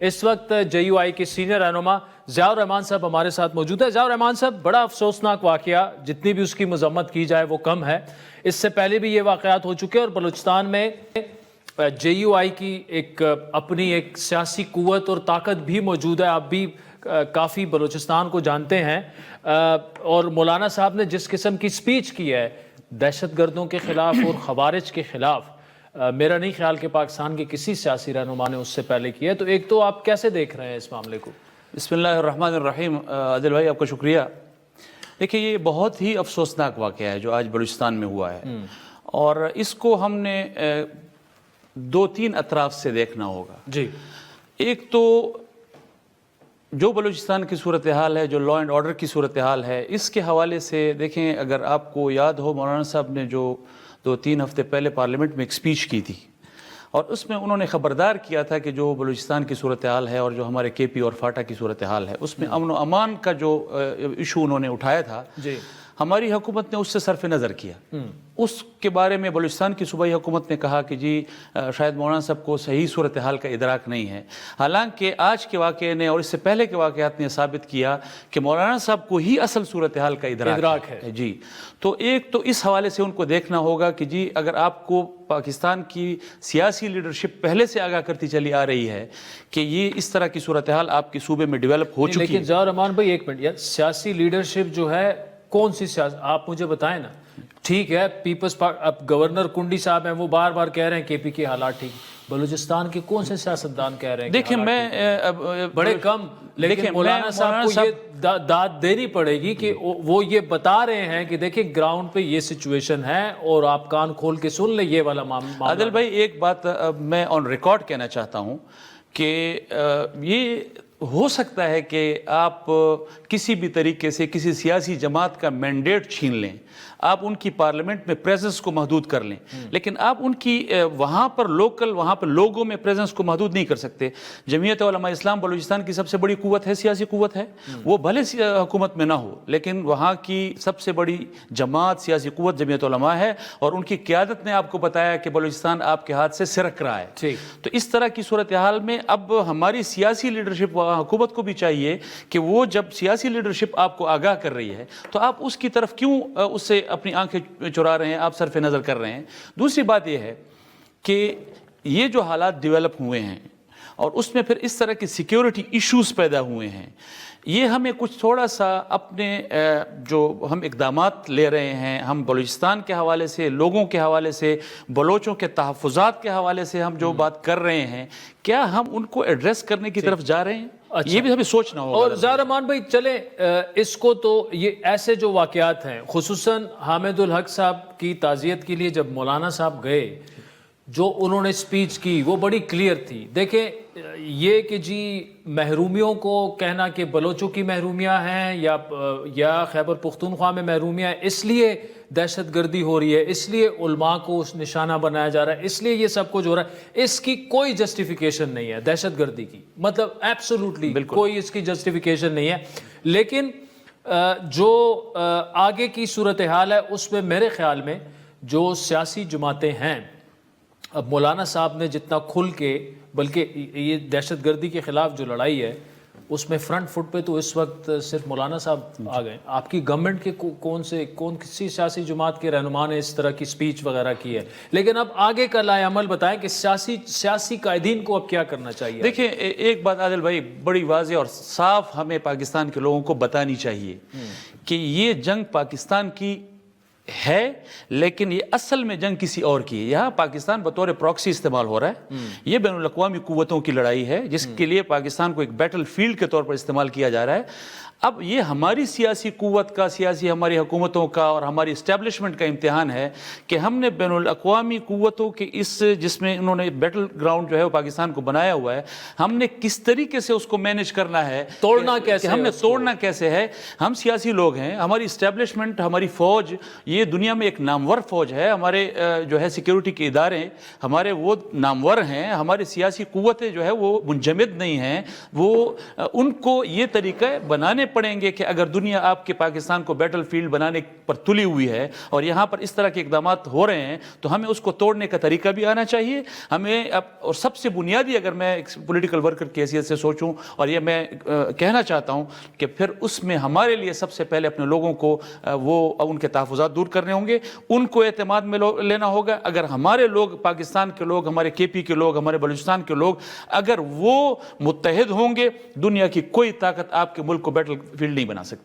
اس وقت JUI کے senior رہنما ضیاء الرحمان صاحب ہمارے ساتھ موجود ہے۔ ضیاء الرحمان صاحب، بڑا افسوسناک واقعہ، جتنی بھی اس کی مذمت کی جائے وہ کم ہے۔ اس سے پہلے بھی یہ واقعات ہو چکے اور بلوچستان میں JUI کی اپنی ایک سیاسی قوت اور طاقت بھی موجود ہے۔ آپ بھی کافی بلوچستان کو جانتے ہیں، اور مولانا صاحب نے جس قسم کی سپیچ کی ہے دہشت گردوں کے خلاف اور خوارج کے خلاف، میرا نہیں خیال کہ پاکستان کے کسی سیاسی رہنما نے اس سے پہلے کیا ہے۔ تو ایک تو آپ کیسے دیکھ رہے ہیں اس معاملے کو؟ بسم اللہ الرحمن الرحیم۔ عادل بھائی، آپ کا شکریہ۔ دیکھیں، یہ بہت ہی افسوسناک واقعہ ہے جو آج بلوچستان میں ہوا ہے، اور اس کو ہم نے دو تین اطراف سے دیکھنا ہوگا۔ جی، ایک تو جو بلوچستان کی صورتحال ہے، جو لا اینڈ آرڈر کی صورتحال ہے، اس کے حوالے سے دیکھیں، اگر آپ کو یاد ہو، مولانا صاحب نے جو 2-3 ہفتے پہلے پارلیمنٹ میں ایک سپیچ کی تھی، اور اس میں انہوں نے خبردار کیا تھا کہ جو بلوچستان کی صورتحال ہے اور جو ہمارے KP اور فاٹا کی صورتحال ہے، اس میں امن و امان کا جو ایشو انہوں نے اٹھایا تھا، جی، ہماری حکومت نے اس سے صرف نظر کیا۔ اس کے بارے میں بلوچستان کی صوبائی حکومت نے کہا کہ جی شاید مولانا صاحب کو صحیح صورتحال کا ادراک نہیں ہے، حالانکہ آج کے واقعے نے اور اس سے پہلے کے واقعات نے ثابت کیا کہ مولانا صاحب کو ہی اصل صورتحال کا ادراک ہے۔ جی، تو ایک تو اس حوالے سے ان کو دیکھنا ہوگا کہ جی اگر آپ کو پاکستان کی سیاسی لیڈرشپ پہلے سے آگاہ کرتی چلی آ رہی ہے کہ یہ اس طرح کی صورتحال آپ کے صوبے میں ڈیولپ ہو چکی ہے۔ لیکن ضیاء الرحمان بھائی، ایک منٹ یار، سیاسی لیڈرشپ جو ہے کون سی سیاست، آپ مجھے بتائیں نا۔ ٹھیک ہے، پیپلز پارٹی، اب گورنر کنڈی صاحب ہیں، وہ بار بار کہہ رہے ہیں KP کے حالات ٹھیک، بلوچستان کے کون سے سیاستدان کہہ رہے ہیں؟ دیکھیں، میں بڑے کم، لیکن مولانا صاحب کو یہ داد دینی پڑے گی کہ وہ یہ بتا رہے ہیں کہ دیکھیں گراؤنڈ پہ یہ سچویشن ہے اور آپ کان کھول کے سن لیں یہ والا معاملہ۔ عادل بھائی، ایک بات میں آن ریکارڈ کہنا چاہتا ہوں کہ یہ ہو سکتا ہے کہ آپ کسی بھی طریقے سے کسی سیاسی جماعت کا مینڈیٹ چھین لیں، آپ ان کی پارلیمنٹ میں پریزنس کو محدود کر لیں، لیکن آپ ان کی وہاں پر لوگوں میں پریزنس کو محدود نہیں کر سکتے۔ جمعیت علماء اسلام بلوچستان کی سب سے بڑی قوت ہے، سیاسی قوت ہے، وہ بھلے حکومت میں نہ ہو، لیکن وہاں کی سب سے بڑی جماعت، سیاسی قوت جمعیت علماء ہے، اور ان کی قیادت نے آپ کو بتایا کہ بلوچستان آپ کے ہاتھ سے سرک رہا ہے۔ تو اس طرح کی صورتحال میں اب ہماری سیاسی لیڈرشپ، حکومت کو بھی چاہیے کہ وہ جب سیاسی لیڈرشپ آپ کو آگاہ کر رہی ہے تو آپ اس کی طرف کیوں اس سے اپنی آنکھیں چرا رہے ہیں، آپ صرف نظر کر رہے ہیں۔ دوسری بات یہ ہے کہ یہ جو حالات ڈیولپ ہوئے ہیں اور اس میں پھر اس طرح کی سیکیورٹی ایشوز پیدا ہوئے ہیں، یہ ہمیں کچھ تھوڑا سا اپنے جو ہم اقدامات لے رہے ہیں، ہم بلوچستان کے حوالے سے، لوگوں کے حوالے سے، بلوچوں کے تحفظات کے حوالے سے ہم جو بات کر رہے ہیں، کیا ہم ان کو ایڈریس کرنے کی طرف جا رہے ہیں؟ یہ بھی ہمیں سوچنا ہوگا۔ اور ضیاء الرحمان بھائی، چلیں اس کو تو یہ ایسے جو واقعات ہیں، خصوصاً حامد الحق صاحب کی تعزیت کے لیے جب مولانا صاحب گئے، جو انہوں نے سپیچ کی وہ بڑی کلیئر تھی۔ دیکھیں، یہ کہ جی محرومیوں کو کہنا کہ بلوچوں کی محرومیاں ہیں یا خیبر پختونخوا میں محرومیاں ہیں، اس لیے دہشت گردی ہو رہی ہے، اس لیے علماء کو نشانہ بنایا جا رہا ہے، اس لیے یہ سب کچھ ہو رہا ہے، اس کی کوئی جسٹیفیکیشن نہیں ہے دہشت گردی کی، مطلب ایبسولوٹلی کوئی اس کی جسٹیفیکیشن نہیں ہے۔ لیکن جو آگے کی صورتحال ہے اس میں میرے خیال میں جو سیاسی جماعتیں ہیں، اب مولانا صاحب نے جتنا کھل کے، بلکہ یہ دہشت گردی کے خلاف جو لڑائی ہے اس میں فرنٹ فٹ پہ تو اس وقت صرف مولانا صاحب آ گئے۔ آپ کی گورنمنٹ کے کسی سیاسی جماعت کے رہنما نے اس طرح کی سپیچ وغیرہ کی ہے، لیکن اب آگے کا لائے عمل بتائیں کہ سیاسی قائدین کو اب کیا کرنا چاہیے؟ دیکھیں، ایک بات عادل بھائی بڑی واضح اور صاف ہمیں پاکستان کے لوگوں کو بتانی چاہیے کہ یہ جنگ پاکستان کی ہے، لیکن یہ اصل میں جنگ کسی اور کی ہے۔ یہاں پاکستان بطور پراکسی استعمال ہو رہا ہے، یہ بین الاقوامی قوتوں کی لڑائی ہے جس کے لیے پاکستان کو ایک بیٹل فیلڈ کے طور پر استعمال کیا جا رہا ہے۔ اب یہ ہماری سیاسی قوت کا، ہماری حکومتوں کا اور ہماری اسٹیبلشمنٹ کا امتحان ہے کہ ہم نے بین الاقوامی قوتوں کے جس میں انہوں نے بیٹل گراؤنڈ جو ہے وہ پاکستان کو بنایا ہوا ہے، ہم نے کس طریقے سے اس کو مینج کرنا ہے، توڑنا کیسے، ہم نے توڑنا کیسے ہے۔ ہم سیاسی لوگ ہیں، ہماری اسٹیبلشمنٹ، ہماری فوج، یہ دنیا میں ایک نامور فوج ہے، ہمارے جو ہے سیکیورٹی کے ادارے ہمارے وہ نامور ہیں، ہماری سیاسی قوتیں جو ہے وہ منجمد نہیں ہیں، وہ ان کو یہ طریقہ بنانے پڑیں گے کہ اگر دنیا آپ کے پاکستان کو بیٹل فیلڈ بنانے پر تلی ہوئی ہے اور یہاں پر اس طرح کے اقدامات ہو رہے ہیں تو ہمیں اس کو توڑنے کا طریقہ بھی آنا چاہیے. ہمیں اور سب سے بنیادی اگر میں ایک پولیٹیکل ورکر کی حیثیت سے سوچوں اور یہ میں کہنا چاہتا ہوں کہ پھر اس میں ہمارے لیے سب سے پہلے اپنے لوگوں کو وہ ان کے تحفظات دور کرنے ہوں گے, ان کو اعتماد میں لینا ہوگا. اگر ہمارے لوگ, پاکستان کے لوگ, ہمارے کے پی کے لوگ, ہمارے بلوچستان کے لوگ اگر وہ متحد ہوں گے, دنیا کی کوئی طاقت آپ کے ملک کو بیٹل فیلڈ نہیں بنا سکتی.